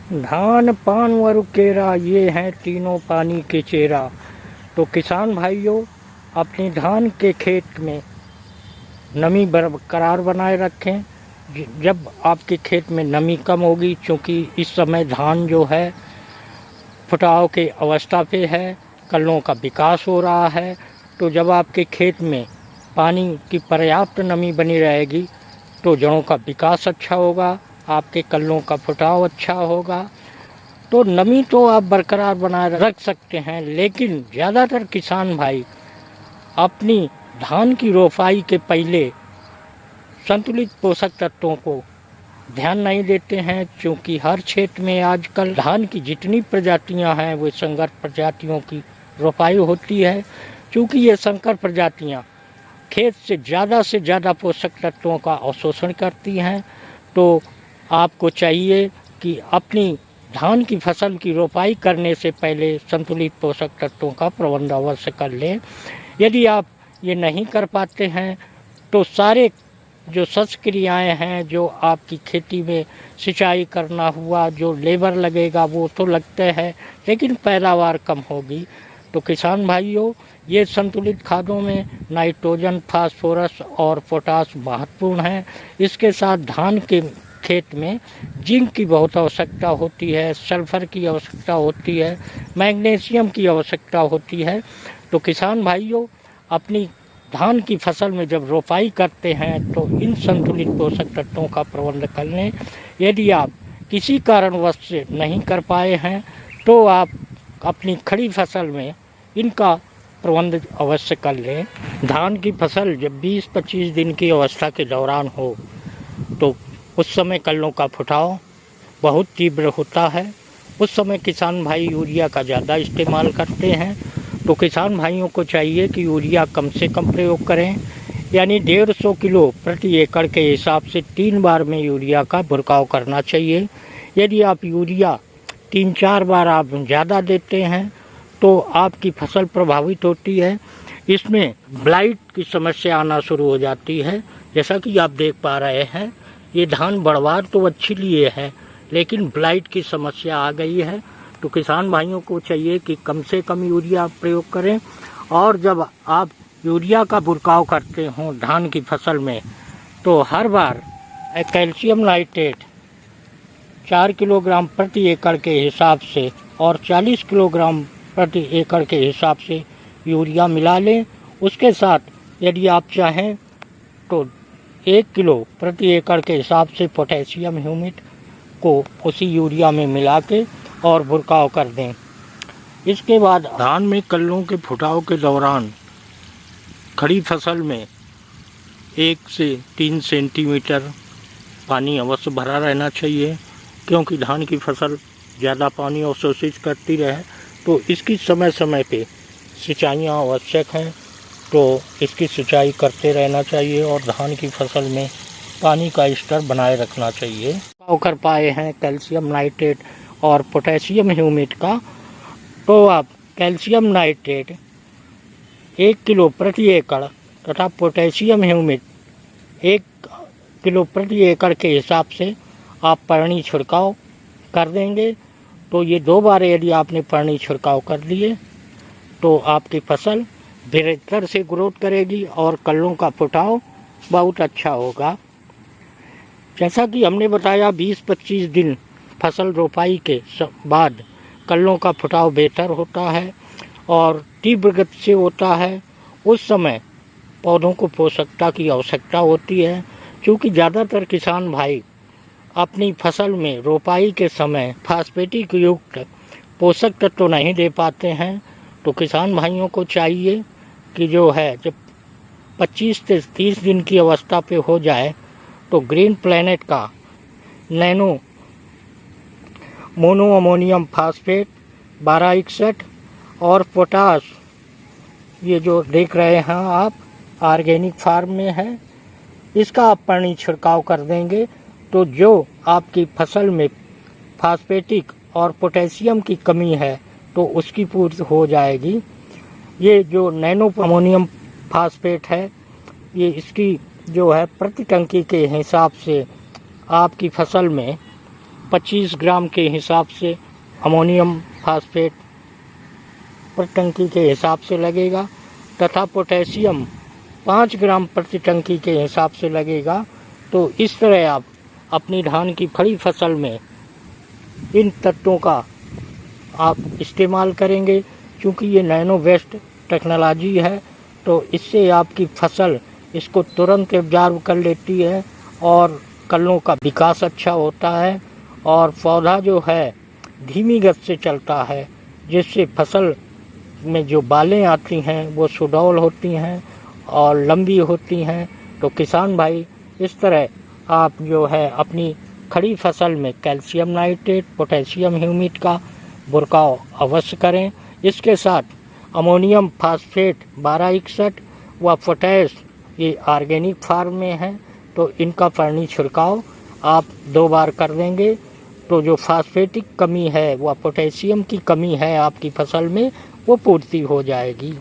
धान पान व केरा ये हैं तीनों पानी के चेरा। तो किसान भाइयों, अपनी धान के खेत में नमी बरकरार बनाए रखें। जब आपके खेत में नमी कम होगी, क्योंकि इस समय धान जो है फुटाव के अवस्था पे है, कल्लों का विकास हो रहा है, तो जब आपके खेत में पानी की पर्याप्त नमी बनी रहेगी तो जड़ों का विकास अच्छा होगा, आपके कल्लों का फुटाव अच्छा होगा। तो नमी तो आप बरकरार बनाए रख सकते हैं, लेकिन ज़्यादातर किसान भाई अपनी धान की रोपाई के पहले संतुलित पोषक तत्वों को ध्यान नहीं देते हैं, क्योंकि हर क्षेत्र में आजकल धान की जितनी प्रजातियां हैं वो संकर प्रजातियों की रोपाई होती है। क्योंकि ये संकर प्रजातियां खेत से ज़्यादा पोषक तत्वों का अवशोषण करती हैं, तो आपको चाहिए कि अपनी धान की फसल की रोपाई करने से पहले संतुलित पोषक तत्वों का प्रबंध अवश्य कर लें। यदि आप ये नहीं कर पाते हैं तो सारे जो शस्य क्रियाएँ हैं, जो आपकी खेती में सिंचाई करना हुआ, जो लेबर लगेगा वो तो लगते हैं, लेकिन पैदावार कम होगी। तो किसान भाइयों, ये संतुलित खादों में नाइट्रोजन, फास्फोरस और पोटाश महत्वपूर्ण है। इसके साथ धान के खेत में जिंक की बहुत आवश्यकता होती है, सल्फर की आवश्यकता होती है, मैग्नीशियम की आवश्यकता होती है। तो किसान भाइयों, अपनी धान की फसल में जब रोपाई करते हैं तो इन संतुलित पोषक तत्वों का प्रबंध कर लें। यदि आप किसी कारणवश से नहीं कर पाए हैं तो आप अपनी खड़ी फसल में इनका प्रबंध अवश्य कर लें। धान की फसल जब 20-25 दिन की अवस्था के दौरान हो तो उस समय कल्लों का फुटाव बहुत तीव्र होता है। उस समय किसान भाई यूरिया का ज़्यादा इस्तेमाल करते हैं। तो किसान भाइयों को चाहिए कि यूरिया कम से कम प्रयोग करें, यानी 150 किलो प्रति एकड़ के हिसाब से 3 बार में यूरिया का छिड़काव करना चाहिए। यदि आप यूरिया 3-4 बार आप ज़्यादा देते हैं तो आपकी फसल प्रभावित होती है। इसमें ब्लाइट की समस्या आना शुरू हो जाती है। जैसा कि आप देख पा रहे हैं, ये धान बढ़वार तो अच्छी लिए है, लेकिन ब्लाइट की समस्या आ गई है। तो किसान भाइयों को चाहिए कि कम से कम यूरिया प्रयोग करें। और जब आप यूरिया का छिड़काव करते हों धान की फसल में, तो हर बार कैल्शियम नाइट्रेट 4 किलोग्राम प्रति एकड़ के हिसाब से और 40 किलोग्राम प्रति एकड़ के हिसाब से यूरिया मिला लें। उसके साथ यदि आप चाहें तो 1 किलो प्रति एकड़ के हिसाब से पोटेशियम ह्यूमेट को उसी यूरिया में मिला के और छिड़काव कर दें। इसके बाद धान में कल्लों के फुटाव के दौरान खड़ी फसल में 1 से 3 सेंटीमीटर पानी अवश्य भरा रहना चाहिए, क्योंकि धान की फसल ज़्यादा पानी अवशोषित करती रहे। तो इसकी समय समय पे सिंचाइयाँ आवश्यक हैं, तो इसकी सिंचाई करते रहना चाहिए और धान की फसल में पानी का स्तर बनाए रखना चाहिए। कर पाए हैं कैल्शियम नाइट्रेट और पोटेशियम ह्यूमेट का, तो आप कैल्शियम नाइट्रेट 1 किलो प्रति एकड़ तथा पोटेशियम ह्यूमेट 1 किलो प्रति एकड़ के हिसाब से आप परनी छिड़काव कर देंगे। तो ये 2 बार यदि आपने परनी छिड़काव कर लिए तो आपकी फसल बेहतर से ग्रोथ करेगी और कल्लों का फुटाव बहुत अच्छा होगा। जैसा कि हमने बताया, 20-25 दिन फसल रोपाई के बाद कल्लों का फुटाव बेहतर होता है और तीव्र गति से होता है। उस समय पौधों को पोषकता की आवश्यकता होती है, क्योंकि ज़्यादातर किसान भाई अपनी फसल में रोपाई के समय फास्फेटिक युक्त पोषक तत्व तो नहीं दे पाते हैं। तो किसान भाइयों को चाहिए कि जो है जब 25 से 30 दिन की अवस्था पे हो जाए तो ग्रीन प्लैनेट का नैनो मोनो अमोनियम फास्फेट 1261 और पोटाश, ये जो देख रहे हैं आप ऑर्गेनिक फार्म में है, इसका आप पानी छिड़काव कर देंगे तो जो आपकी फसल में फास्फेटिक और पोटेशियम की कमी है तो उसकी पूर्ति हो जाएगी। ये जो नैनो अमोनियम फास्फेट है, ये इसकी जो है प्रति टंकी के हिसाब से आपकी फसल में 25 ग्राम के हिसाब से अमोनियम फास्फेट पर टंकी के हिसाब से लगेगा तथा पोटेशियम 5 ग्राम प्रति टंकी के हिसाब से लगेगा। तो इस तरह आप अपनी धान की खड़ी फसल में इन तत्वों का आप इस्तेमाल करेंगे। क्योंकि ये नैनो वेस्ट टेक्नोलॉजी है तो इससे आपकी फसल इसको तुरंत एब्जॉर्ब कर लेती है और कलियों का विकास अच्छा होता है और पौधा जो है धीमी गति से चलता है, जिससे फसल में जो बालें आती हैं वो सुडौल होती हैं और लंबी होती हैं। तो किसान भाई इस तरह आप जो है अपनी खड़ी फसल में कैल्शियम नाइट्रेट, पोटेशियम ह्यूमेट का बुरकाव अवश्य करें। इसके साथ अमोनियम फास्फेट 1261 व पोटैश ये ऑर्गेनिक फार्म में है तो इनका पानी छिड़काव आप 2 बार कर देंगे तो जो फास्फेटिक कमी है व पोटेशियम की कमी है आपकी फसल में वो पूर्ति हो जाएगी।